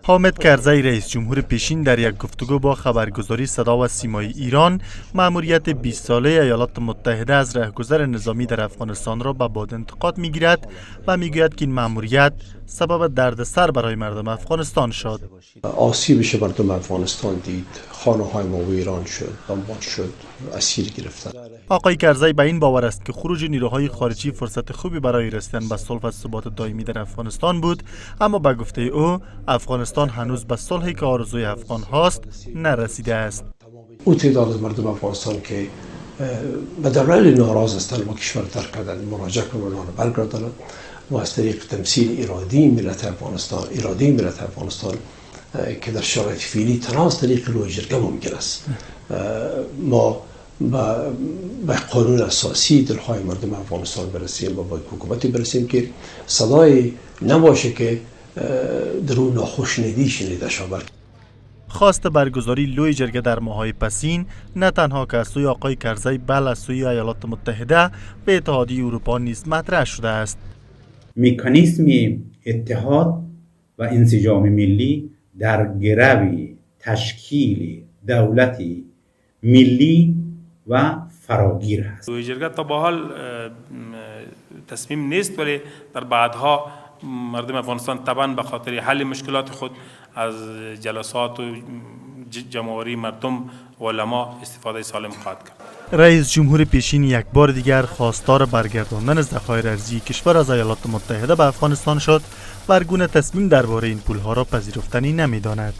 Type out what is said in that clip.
حامد کرزی رئیس جمهور پیشین در یک گفتگو با خبرگزاری صدا و سیمای ایران مأموریت 20 ساله ایالات متحده از رهگذر نظامی در افغانستان را به باد انتقاد می‌گیرد و می‌گوید که این مأموریت سبب دردسر برای مردم افغانستان شد. آسیبش مردم افغانستان دید، خانه‌های ما ویران شد، دنبال شد، اسیر گرفتن. آقای کرزی به این باور است که خروج نیروهای خارجی فرصت خوبی برای رسیدن به صلح و ثبات دائمی در افغانستان بود، اما به گفته او افغانستان هنوز به صلحی که آرزوی افغان هاست نرسیده است. او تعداد از مردم افغانستان که به دلایل ناراض هستند با کشور ترک کردن مراجعه کنند و برگردانند و از طریق تمثیل اراده ملت افغانستان که در شرایط فعلی تنها از طریق روی جرگه ممکن است ما به قانون اساسی دلهای مردم افغانستان برسیم و با حکومتی برسیم که صدای نباشه که در اون ناخوشنودی شنیده شود. خواست برگزاری لوی جرگه در ماه‌های پسین نه تنها که از سوی آقای کرزی بلکه از سوی ایالات متحده به اتحادیه اروپا نیز مطرح شده است. مکانیزم اتحاد و انسجام ملی در گروی تشکیل دولتی ملی و فراگیر هست. لوی جرگه تا به حال تصمیم نیست، ولی در بعدها مردم افغانستان طبعا به خاطر حل مشکلات خود از جلسات و جمع‌آوری مردم و علما استفاده سالم خواهد کرد. رئیس جمهور پیشین یک بار دیگر خواستار برگرداندن ذخایر ارزی کشور از ایالات متحده به افغانستان شد و هرگونه تصمیم درباره این پولها را پذیرفتنی نمی‌داند.